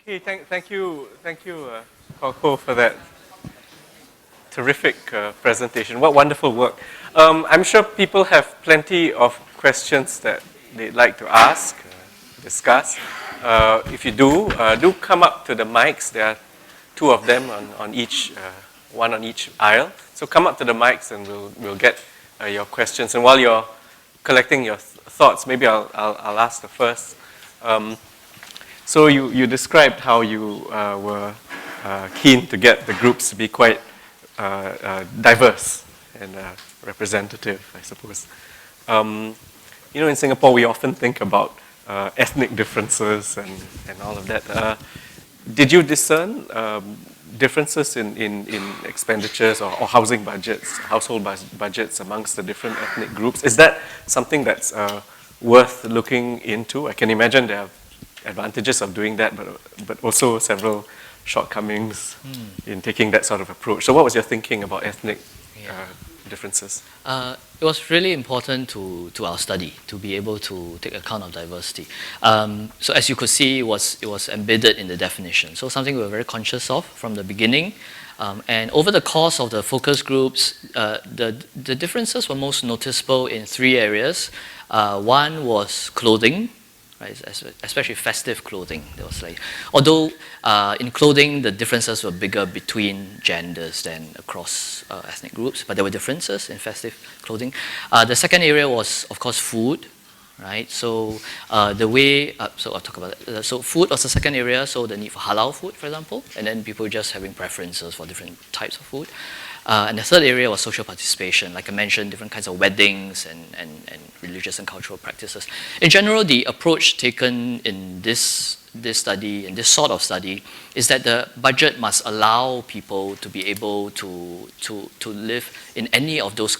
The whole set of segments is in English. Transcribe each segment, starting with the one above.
Okay, thank you, Koko, for that terrific presentation. What wonderful work. I'm sure people have plenty of questions that they'd like to ask, discuss. If you do come up to the mics. There are two of them on each, one on each aisle. So come up to the mics and we'll get your questions. And while you're collecting your thoughts, maybe I'll ask the first. So you described how you were keen to get the groups to be quite diverse and representative, I suppose. In Singapore, we often think about ethnic differences and all of that. Did you discern differences in expenditures or housing budgets, household budgets amongst the different ethnic groups? Is that something that's worth looking into? I can imagine there are advantages of doing that, but also several shortcomings in taking that sort of approach. So what was your thinking about ethnic differences? It was really important to our study to be able to take account of diversity. So as you could see, it was embedded in the definition. So something we were very conscious of from the beginning. And over the course of the focus groups, the differences were most noticeable in three areas. One was clothing. Right, especially festive clothing. There was although in clothing the differences were bigger between genders than across ethnic groups, but there were differences in festive clothing. The second area was, of course, food. Right, so the way so I'll talk about it. So food was the second area. So the need for halal food, for example, and then people just having preferences for different types of food. And the third area was social participation. Like I mentioned, different kinds of weddings and religious and cultural practices. In general, the approach taken in this study, in this sort of study, is that the budget must allow people to be able to live in any of those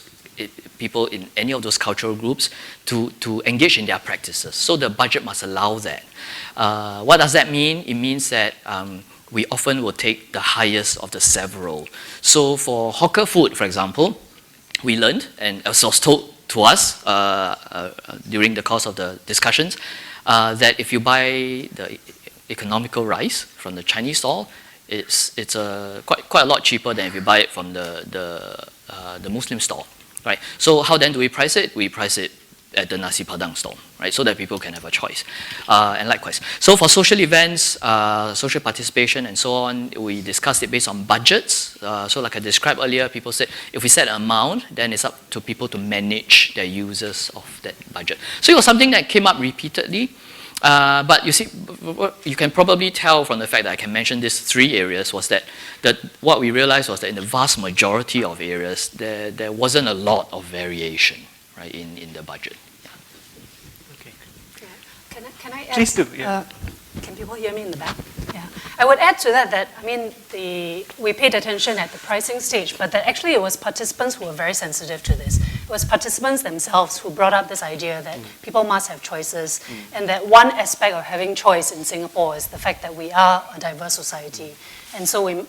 people in any of those cultural groups to engage in their practices. So the budget must allow that. What does that mean? It means that we often will take the highest of the several. So for hawker food, for example, we learned, and as was told to us during the course of the discussions, that if you buy the economical rice from the Chinese stall, it's quite a lot cheaper than if you buy it from the Muslim stall. Right? So how then do we price it? We price it at the Nasi Padang stall, right? So that people can have a choice. And likewise. So for social events, social participation and so on, we discussed it based on budgets. So like I described earlier, people said, if we set an amount, then it's up to people to manage their users of that budget. So it was something that came up repeatedly. But you see, you can probably tell from the fact that I can mention these three areas was that what we realized was that in the vast majority of areas, there wasn't a lot of variation, right, in the budget. Yeah. Okay. Can I add? Please do. Yeah. Can people hear me in the back? Yeah. I would add to that I mean, we paid attention at the pricing stage, but that actually it was participants who were very sensitive to this. It was participants themselves who brought up this idea that people must have choices, and that one aspect of having choice in Singapore is the fact that we are a diverse society. And so in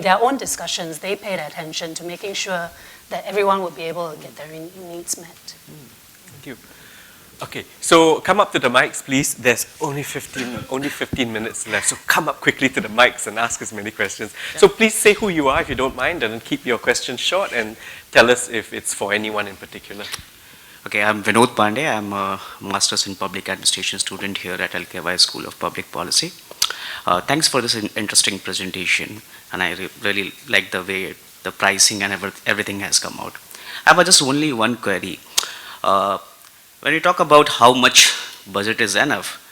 their own discussions, they paid attention to making sure that everyone would be able to get their needs met. Thank you. Okay, so come up to the mics, please. There's only 15 minutes left, so come up quickly to the mics and ask as many questions. Yeah. So please say who you are if you don't mind, and then keep your questions short and tell us if it's for anyone in particular. Okay, I'm Vinod Pandey. I'm a Master's in Public Administration student here at LKY School of Public Policy. Thanks for this interesting presentation, and I really like the way the pricing and everything has come out. I have just only one query. When you talk about how much budget is enough,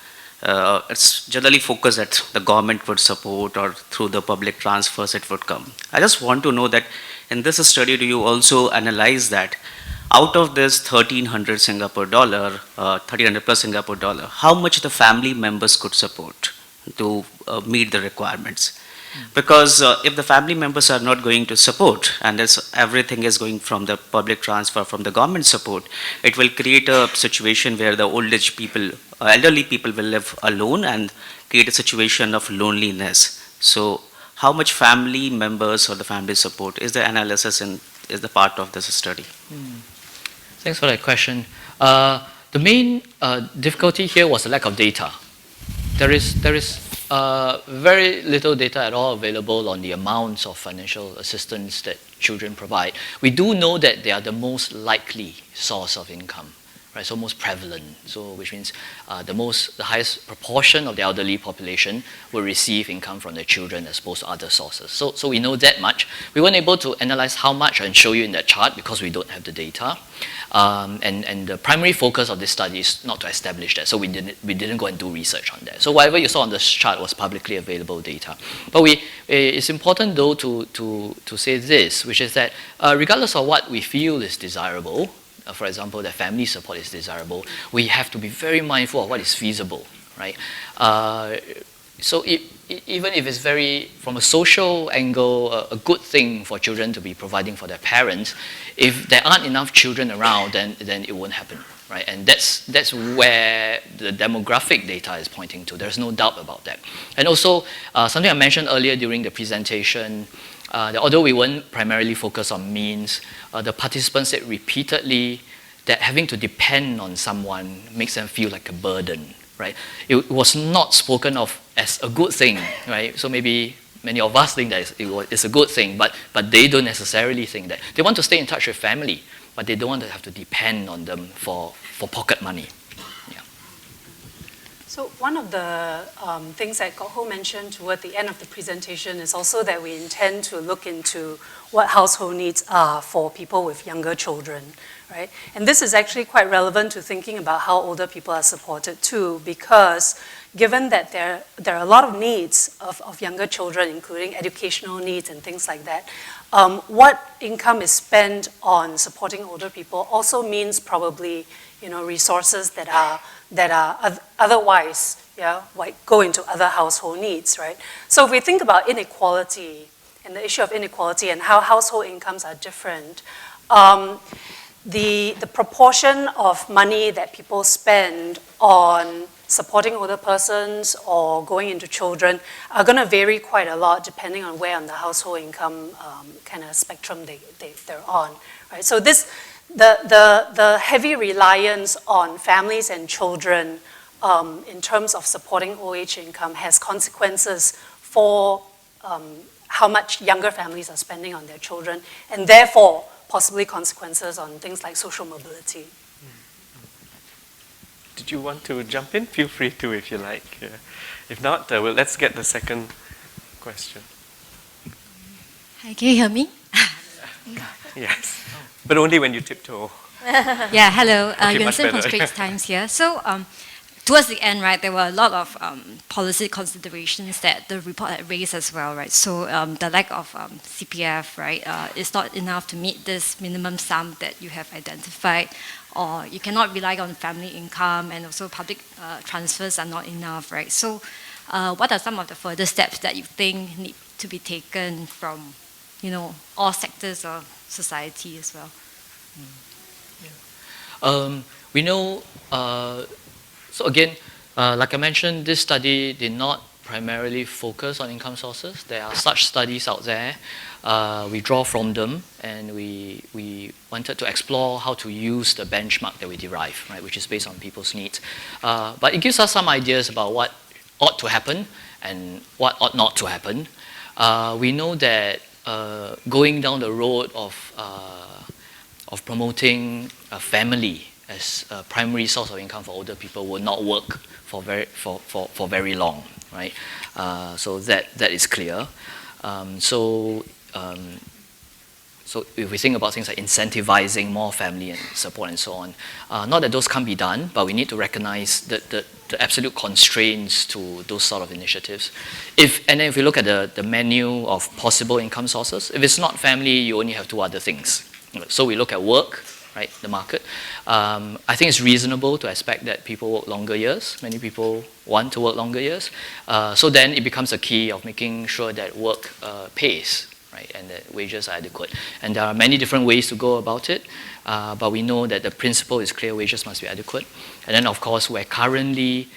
it's generally focused that the government would support or through the public transfers it would come. I just want to know that in this study, do you also analyze that out of this 1,300 Singapore dollar, 1,300 plus Singapore dollar, how much the family members could support to meet the requirements? Because if the family members are not going to support, and everything is going from the public transfer, from the government support, it will create a situation where the old age people, elderly people will live alone and create a situation of loneliness. So how much family members or the family support is the analysis and is the part of this study? Thanks for that question. The main difficulty here was the lack of data. There is Very little data at all available on the amounts of financial assistance that children provide. We do know that they are the most likely source of income, right? So most prevalent. So which means the highest proportion of the elderly population will receive income from their children as opposed to other sources. So we know that much. We weren't able to analyze how much and show you in that chart because we don't have the data. And the primary focus of this study is not to establish that. So we didn't go and do research on that. So whatever you saw on this chart was publicly available data. But it's important though to say this, which is that regardless of what we feel is desirable, for example, that family support is desirable, we have to be very mindful of what is feasible, right? So even if it's from a social angle, a good thing for children to be providing for their parents, if there aren't enough children around, then it won't happen, right? And that's where the demographic data is pointing to. There's no doubt about that. And also, something I mentioned earlier during the presentation, that although we weren't primarily focused on means, the participants said repeatedly that having to depend on someone makes them feel like a burden, right? It was not spoken of as a good thing, right? So maybe many of us think that it's a good thing, but they don't necessarily think that. They want to stay in touch with family, but they don't want to have to depend on them for pocket money. Yeah. So one of the things that Kok Ho mentioned toward the end of the presentation is also that we intend to look into what household needs are for people with younger children, right? And this is actually quite relevant to thinking about how older people are supported too, because given that there are a lot of needs of younger children, including educational needs and things like that, what income is spent on supporting older people also means probably, resources that are otherwise, go into other household needs, right? So if we think about inequality and the issue of inequality and how household incomes are different, the proportion of money that people spend on supporting older persons or going into children are going to vary quite a lot depending on where on the household income kind of spectrum they're on, right? So the heavy reliance on families and children in terms of supporting OH income has consequences for how much younger families are spending on their children, and therefore possibly consequences on things like social mobility. Did you want to jump in? Feel free to if you like. If not, let's get the second question. Hi, can you hear me? Yes, but only when you tiptoe. Yeah, hello. Okay, much Yuan from better. Straits Times here. So towards the end, right, there were a lot of policy considerations that the report had raised as well, right? So the lack of CPF, right, is not enough to meet this minimum sum that you have identified, or you cannot rely on family income, and also public transfers are not enough, right? So what are some of the further steps that you think need to be taken from, all sectors of society as well? We know, so again, like I mentioned, this study did not primarily focus on income sources. There are such studies out there. We draw from them, and we wanted to explore how to use the benchmark that we derive, right, which is based on people's needs. But it gives us some ideas about what ought to happen and what ought not to happen. We know that going down the road of promoting a family as a primary source of income for older people will not work for very long, right? So that is clear. So if we think about things like incentivizing more family and support and so on, not that those can't be done, but we need to recognize the absolute constraints to those sort of initiatives. And then if we look at the menu of possible income sources, if it's not family, you only have two other things. So we look at work, right, the market. I think it's reasonable to expect that people work longer years. Many people want to work longer years. So then it becomes a key of making sure that work pays, right, and that wages are adequate. And there are many different ways to go about it, but we know that the principle is clear: wages must be adequate. And then, of course, we're currently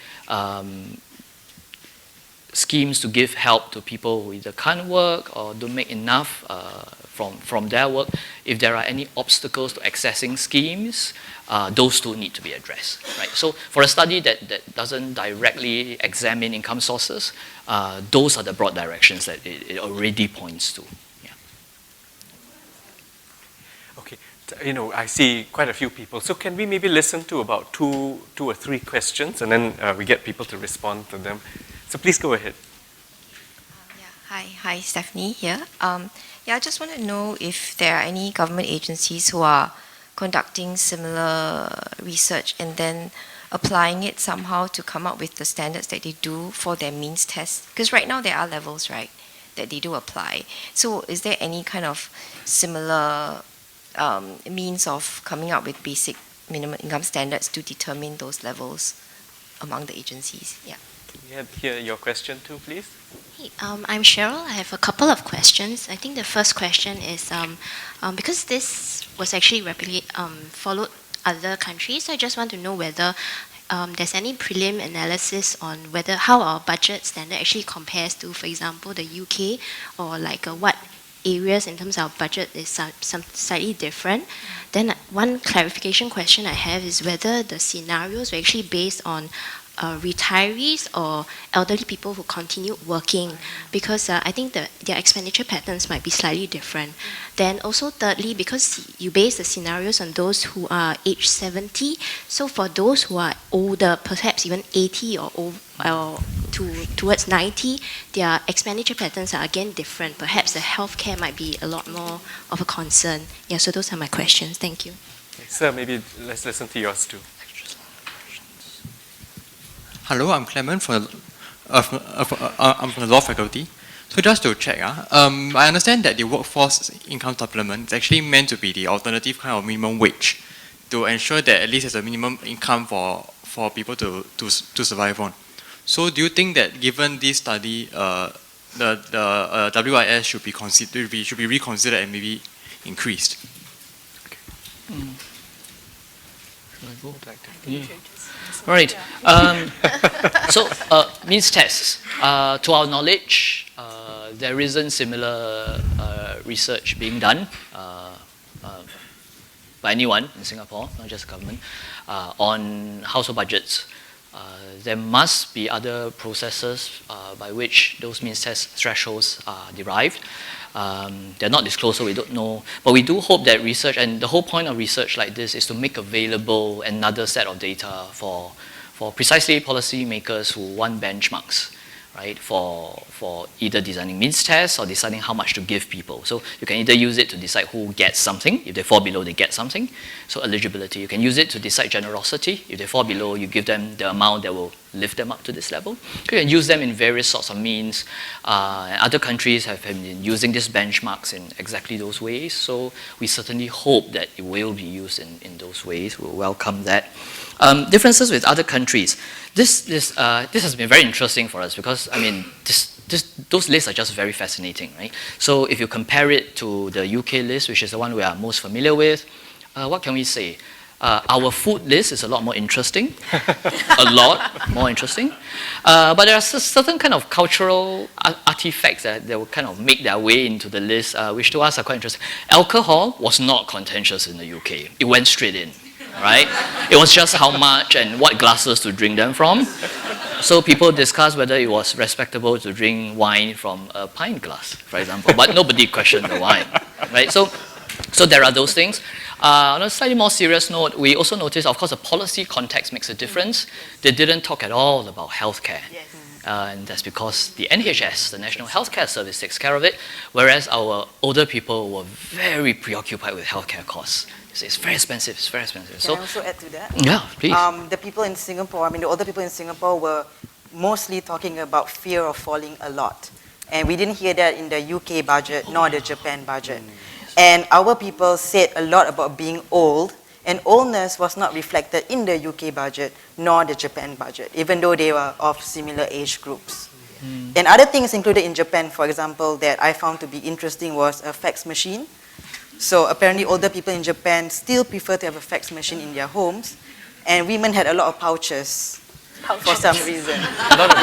schemes to give help to people who either can't work or don't make enough from their work, if there are any obstacles to accessing schemes, those two need to be addressed, right? So for a study that doesn't directly examine income sources, those are the broad directions that it already points to. Yeah. Okay, I see quite a few people. So can we maybe listen to about two or three questions, and then we get people to respond to them. So please go ahead. Hi, Stephanie here. I just want to know if there are any government agencies who are conducting similar research and then applying it somehow to come up with the standards that they do for their means tests. Because right now there are levels, right, that they do apply. So is there any kind of similar means of coming up with basic minimum income standards to determine those levels among the agencies? Yeah. Can we hear your question too, please? Hey, I'm Cheryl. I have a couple of questions. I think the first question is because this was actually followed other countries, so I just want to know whether there's any prelim analysis on how our budget standard actually compares to, for example, the UK, or like what areas in terms of our budget is some slightly different. Then one clarification question I have is whether the scenarios were actually based on retirees or elderly people who continue working, because I think their expenditure patterns might be slightly different. Then also thirdly, because you base the scenarios on those who are age 70, so for those who are older, perhaps even 80 or towards 90, their expenditure patterns are again different. Perhaps the healthcare might be a lot more of a concern. Yeah, so those are my questions. Thank you. Okay, sir, maybe let's listen to yours too. Hello, I'm Clement I'm from the law faculty. So just to check, I understand that the workforce income supplement is actually meant to be the alternative kind of minimum wage to ensure that at least there's a minimum income for people to survive on. So do you think that given this study, the WIS should be reconsidered and maybe increased? Mm. Should I go? Yeah. All right. So means tests. To our knowledge, there isn't similar research being done by anyone in Singapore, not just government, on household budgets. There must be other processes by which those means test thresholds are derived. They're not disclosed, so we don't know. But we do hope that research, and the whole point of research like this is to make available another set of data for precisely policymakers who want benchmarks, right, for either designing means tests or deciding how much to give people. So you can either use it to decide who gets something. If they fall below, they get something. So eligibility. You can use it to decide generosity. If they fall below, you give them the amount that will lift them up to this level. You can use them in various sorts of means. Other countries have been using these benchmarks in exactly those ways. So we certainly hope that it will be used in those ways. We'll welcome that. Differences with other countries. This has been very interesting for us because, I mean, those lists are just very fascinating, right? So if you compare it to the UK list, which is the one we are most familiar with, what can we say? Our food list is a lot more interesting, a lot more interesting. But there are certain kind of cultural artifacts that will kind of make their way into the list, which to us are quite interesting. Alcohol was not contentious in the UK. It went straight in, right? It was just how much and what glasses to drink them from. So people discussed whether it was respectable to drink wine from a pint glass, for example. But nobody questioned the wine, right? So there are those things. On a slightly more serious note, we also noticed, of course, the policy context makes a difference. They didn't talk at all about healthcare. Yes. And that's because the NHS, the National Healthcare Service, takes care of it, whereas our older people were very preoccupied with healthcare costs. It's very expensive, it's very expensive. Can I also add to that? Yeah, please. The people in Singapore, the older people in Singapore were mostly talking about fear of falling a lot. And we didn't hear that in the UK budget, nor the Japan budget. And our people said a lot about being old, and oldness was not reflected in the UK budget, nor the Japan budget, even though they were of similar age groups. And other things included in Japan, for example, that I found to be interesting was a fax machine. So apparently older people in Japan still prefer to have a fax machine in their homes, and women had a lot of pouches for some reason. A lot of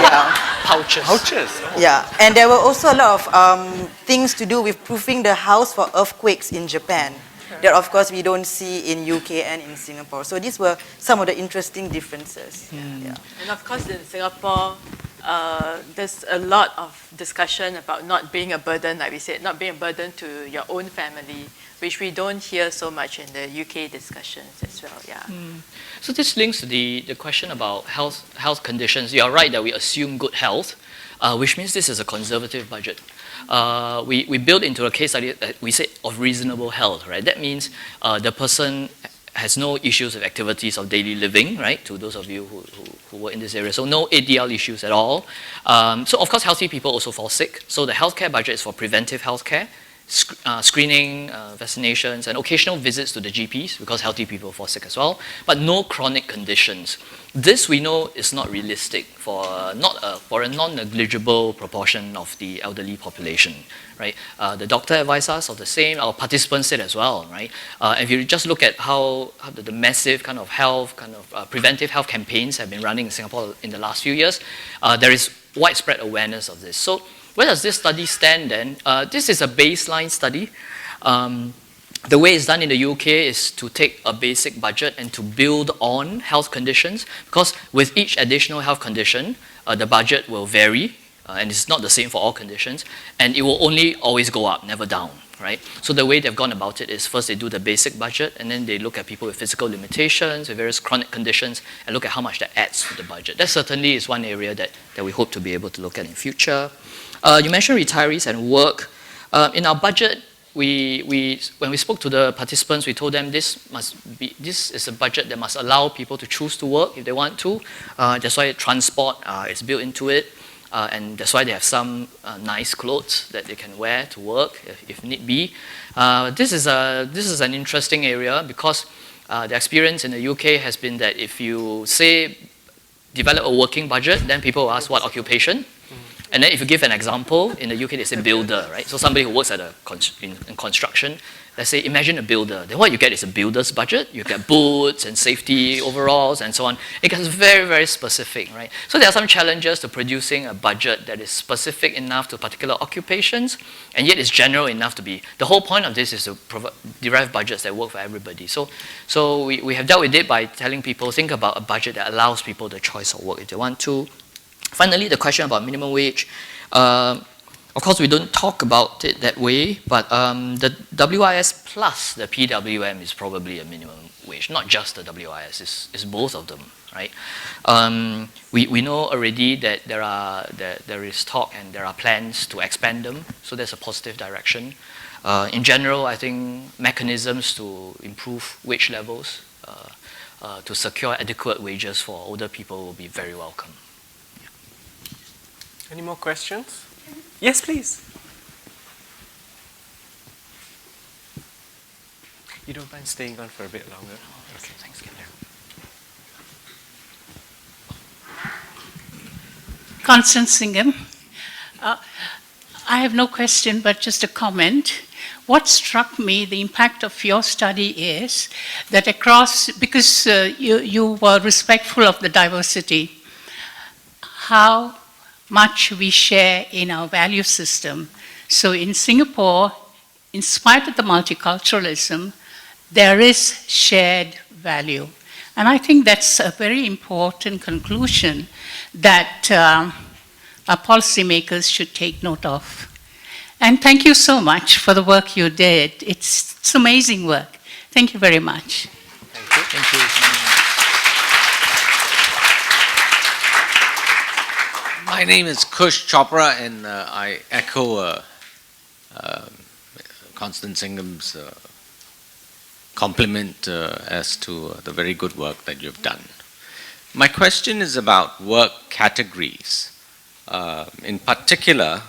Pouches. pouches. Yeah, and there were also a lot of things to do with proofing the house for earthquakes in Japan that, of course, we don't see in UK and in Singapore. So these were some of the interesting differences. Yeah. And of course, in Singapore, there's a lot of discussion about not being a burden, like we said, not being a burden to your own family, which we don't hear so much in the UK discussions as well. Yeah. So this links to the question about health conditions. You are right that we assume good health, which means this is a conservative budget. We build into a case study that we say of reasonable health, right? That means the person has no issues with activities of daily living, right? To those of you who were in this area. So no ADL issues at all. So of course, healthy people also fall sick. So the healthcare budget is for preventive healthcare, screening, vaccinations, and occasional visits to the GPs because healthy people fall sick as well, but no chronic conditions. This we know is not realistic for a non-negligible proportion of the elderly population, right? The doctor advised us of the same, our participants did as well, right? If you just look at how the massive kind of preventive health campaigns have been running in Singapore in the last few years, there is widespread awareness of this. So where does this study stand then? This is a baseline study. The way it's done in the UK is to take a basic budget and to build on health conditions, because with each additional health condition, the budget will vary, and it's not the same for all conditions, and it will only always go up, never down, right? So the way they've gone about it is first they do the basic budget, and then they look at people with physical limitations, with various chronic conditions, and look at how much that adds to the budget. That certainly is one area that we hope to be able to look at in future. You mentioned retirees and work. In our budget, when we spoke to the participants, we told them this is a budget that must allow people to choose to work if they want to. That's why transport is built into it, and that's why they have some nice clothes that they can wear to work if need be. This is an interesting area because the experience in the UK has been that if you say develop a working budget, then people will ask what occupation. And then if you give an example, in the UK they say builder, right? So somebody who works at in construction, let's say imagine a builder. Then what you get is a builder's budget. You get boots and safety overalls and so on. It gets very, very specific, right? So there are some challenges to producing a budget that is specific enough to particular occupations, and yet it's general enough to be. The whole point of this is to derive budgets that work for everybody. So we have dealt with it by telling people, think about a budget that allows people the choice of work if they want to. Finally, the question about minimum wage. Of course, we don't talk about it that way, but the WIS plus the PWM is probably a minimum wage, not just the WIS, it's both of them, right? We know already that there is talk and there are plans to expand them, so there's a positive direction. In general, I think mechanisms to improve wage levels, to secure adequate wages for older people will be very welcome. Any more questions? Yes, please. You don't mind staying on for a bit longer? Okay, thanks. Constance Singham. I have no question, but just a comment. What struck me, the impact of your study is that because you were respectful of the diversity, how much we share in our value system. So in Singapore, in spite of the multiculturalism, there is shared value. And I think that's a very important conclusion that our policymakers should take note of. And thank you so much for the work you did. It's amazing work. Thank you very much. Thank you. Thank you. My name is Kush Chopra, and I echo Constance Singham's compliment as to the very good work that you've done. My question is about work categories, in particular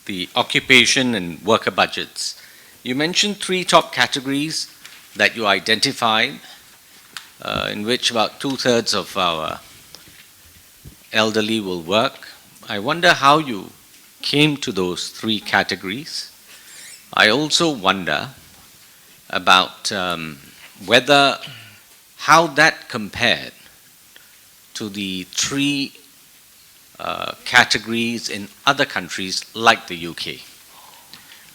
the occupation and worker budgets. You mentioned 3 top categories that you identified, in which about 2/3 of our elderly will work. I wonder how you came to those 3 categories. I also wonder about how that compared to the three categories in other countries like the UK?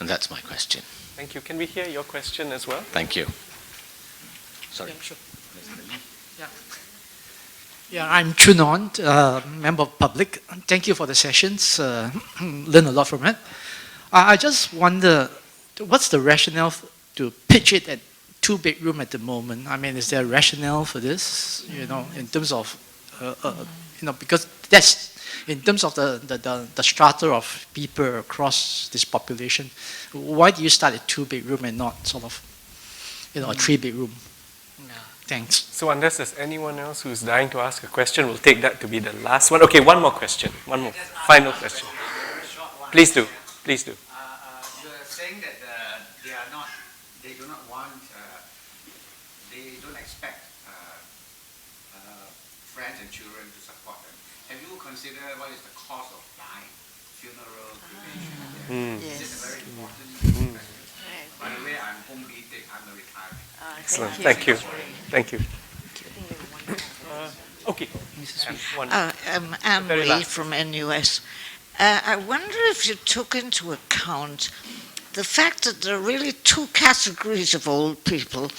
And that's my question. Thank you. Can we hear your question as well? Thank you. Sorry. Yeah, sure. Yeah, I'm Chunon, member of public. Thank you for the sessions. Learn a lot from it. I just wonder, what's the rationale to pitch it at 2-bedroom at the moment? I mean, is there a rationale for this? You know, in terms of, you know, because that's in terms of the strata of people across this population. Why do you start at 2-bedroom and not sort of, you know, a 3-bedroom? Thanks. So unless there's anyone else who's dying to ask a question, we'll take that to be the last one. Okay, one more question. One more. Final question. Please do. Please do. You're saying that they do not want, they don't expect friends and children to support them. Have you considered what is the cost of dying, funeral, cremation? Yes. This is a very important question. By the way, I'm home BTech, I'm a retired. Excellent. Thank you. Thank you. Okay. I'm Anne Lee from NUS. I wonder if you took into account the fact that there are really two categories of old people.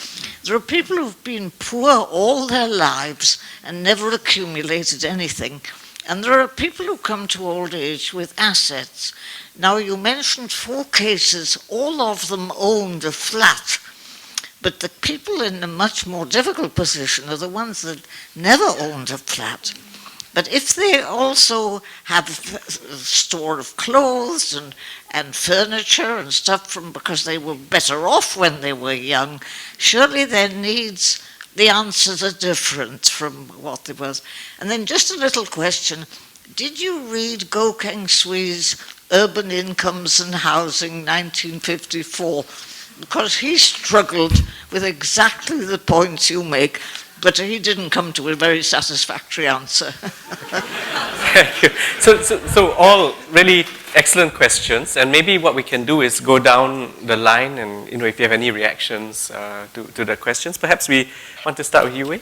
There are people who've been poor all their lives and never accumulated anything. And there are people who come to old age with assets. Now, you mentioned 4 cases, all of them owned a flat. But the people in a much more difficult position are the ones that never owned a flat. But if they also have a store of clothes and furniture and stuff from because they were better off when they were young, surely their needs, the answers are different from what they was. And then just a little question. Did you read Goh Keng Swee's Urban Incomes and Housing 1954? Because he struggled with exactly the points you make, but he didn't come to a very satisfactory answer. Thank you. So all really excellent questions, and maybe what we can do is go down the line, and if you have any reactions to the questions, perhaps we want to start with you, Wei?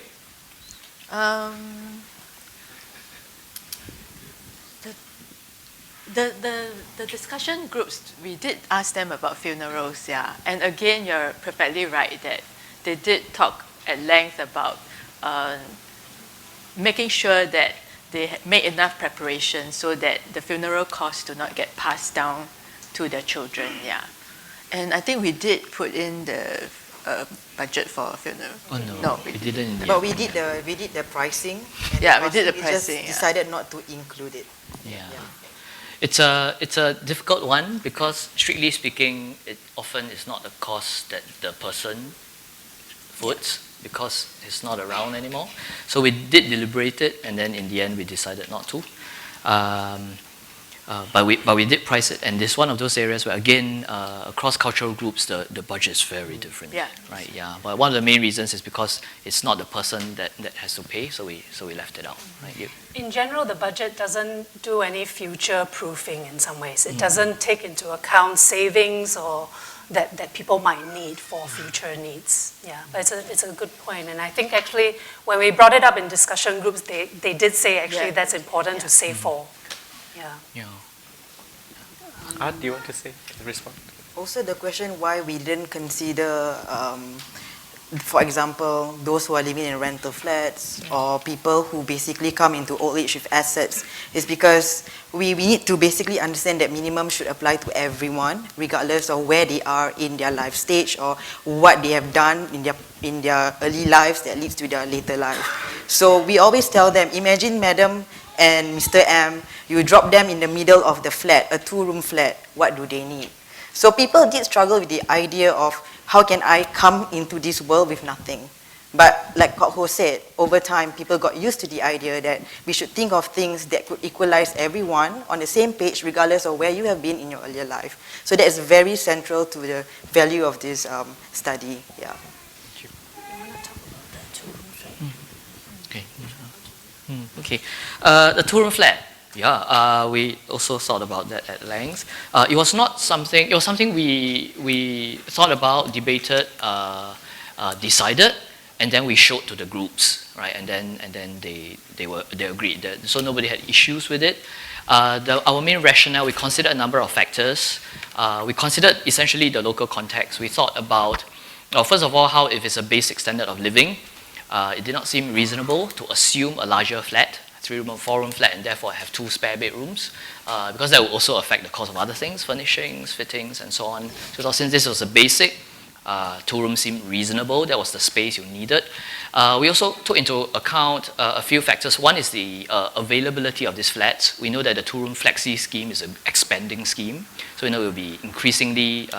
The discussion groups, we did ask them about funerals, yeah. And again, you're perfectly right that they did talk at length about making sure that they make enough preparation so that the funeral costs do not get passed down to their children, yeah. And I think we did put in the budget for a funeral. Oh no, we didn't. But we did the pricing. And yeah, we did the we pricing. just decided not to include it. Yeah. It's a difficult one because strictly speaking, it often is not the cost that the person puts because he's not around anymore. So we did deliberate it, and then in the end we decided not to. But we did price it, and this is one of those areas where again across cultural groups the budget is very different. Yeah. Right. Yeah. But one of the main reasons is because it's not the person that has to pay, so we left it out. Right. In general, the budget doesn't do any future proofing in some ways. It doesn't take into account savings or that people might need for future needs. Yeah, but it's a good point. And I think actually when we brought it up in discussion groups, they did say actually that's important to save for. Yeah. Art, do you want to respond? Also, the question why we didn't consider, for example, those who are living in rental flats or people who basically come into old age with assets is because we need to basically understand that minimum should apply to everyone, regardless of where they are in their life stage or what they have done in their early lives that leads to their later life. So we always tell them, imagine Madam and Mr. M, you drop them in the middle of the flat, a 2-room flat, what do they need? So people did struggle with the idea of how can I come into this world with nothing? But like Kok Ho said, over time people got used to the idea that we should think of things that could equalize everyone on the same page regardless of where you have been in your earlier life. So that is very central to the value of this study. Yeah. Okay. The 2-room flat. Yeah, we also thought about that at length. It was something we thought about, debated, decided, and then we showed to the groups, right? And then they agreed. So nobody had issues with it. Our main rationale, we considered a number of factors. We considered essentially the local context. We thought about, first of all, how if it's a basic standard of living, it did not seem reasonable to assume a larger flat, 3-room or 4-room flat, and therefore have 2 spare bedrooms, because that would also affect the cost of other things, furnishings, fittings, and so on. So since this was a basic, 2 rooms seemed reasonable. That was the space you needed. We also took into account a few factors. One is the availability of these flats. We know that the 2-room flexi scheme is an expanding scheme, so we know it will be increasingly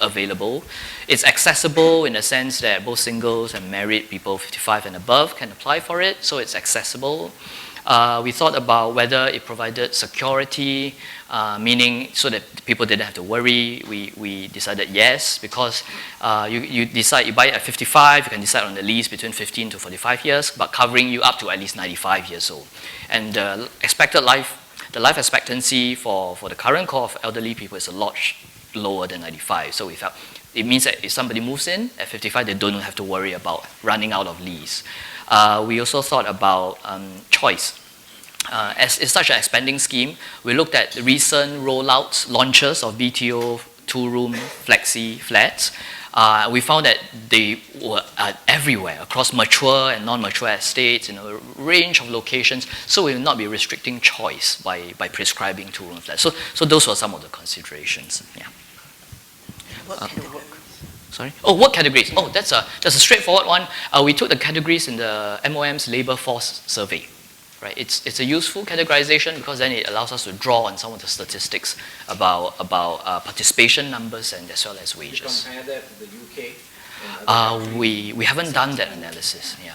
available. It's accessible in the sense that both singles and married people 55 and above can apply for it, so it's accessible. We thought about whether it provided security, meaning so that people didn't have to worry. We decided yes, because you buy it at 55, you can decide on the lease between 15 to 45 years, but covering you up to at least 95 years old. And the life expectancy for the current cohort of elderly people is a lot lower than 95. So we felt it means that if somebody moves in at 55, they don't have to worry about running out of lease. We also thought about choice. As it's such an expanding scheme, we looked at the recent launches of BTO 2-room flexi flats. We found that they were everywhere, across mature and non-mature estates, in a range of locations, so we will not be restricting choice by prescribing 2-room flats. So those were some of the considerations. Yeah. Sorry? Oh, work categories. Oh, that's a straightforward one. We took the categories in the MOM's labor force survey. Right? It's a useful categorization because then it allows us to draw on some of the statistics about participation numbers and as well as wages. Did you compare that to the UK? We haven't done that analysis. Yeah.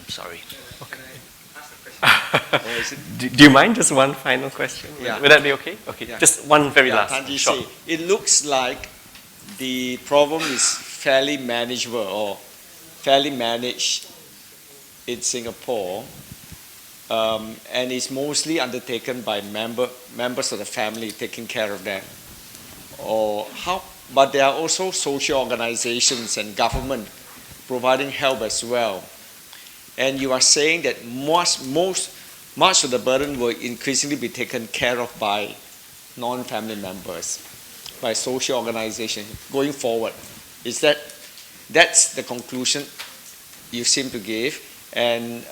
Sorry. Okay. Do you mind just one final question? Yeah. Would that be okay? Okay. Yeah. Just one very last. Short. It looks like the problem is fairly manageable or fairly managed in Singapore, and it's mostly undertaken by members of the family taking care of them. But there are also social organizations and government providing help as well. And you are saying that much of the burden will increasingly be taken care of by non-family members, by social organizations going forward. That's the conclusion you seem to give? And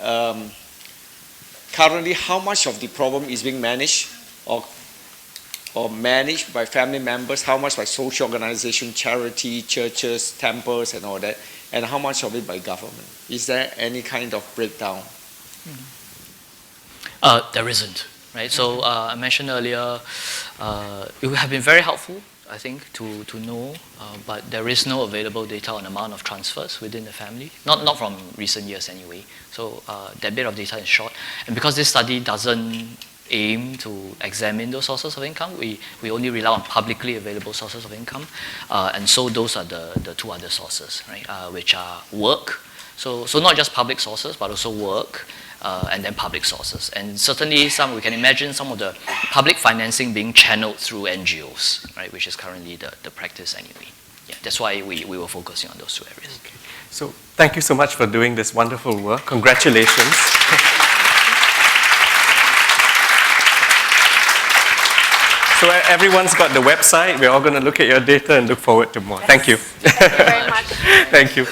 currently, how much of the problem is being managed or managed by family members, how much by social organizations, charity, churches, temples and all that, and how much of it by government? Is there any kind of breakdown? There isn't, right? So I mentioned earlier, it would have been very helpful, I think, to know, but there is no available data on the amount of transfers within the family, not from recent years anyway. So that bit of data is short. And because this study doesn't aim to examine those sources of income, we only rely on publicly available sources of income. And so those are the 2 other sources, right, which are work. So not just public sources, but also work, and then public sources. And certainly we can imagine some of the public financing being channeled through NGOs, right, which is currently the practice anyway. Yeah, that's why we were focusing on those 2 areas. Okay. So thank you so much for doing this wonderful work. Congratulations. So everyone's got the website. We're all going to look at your data and look forward to more. Yes. Thank you. Thank you very much. Thank you.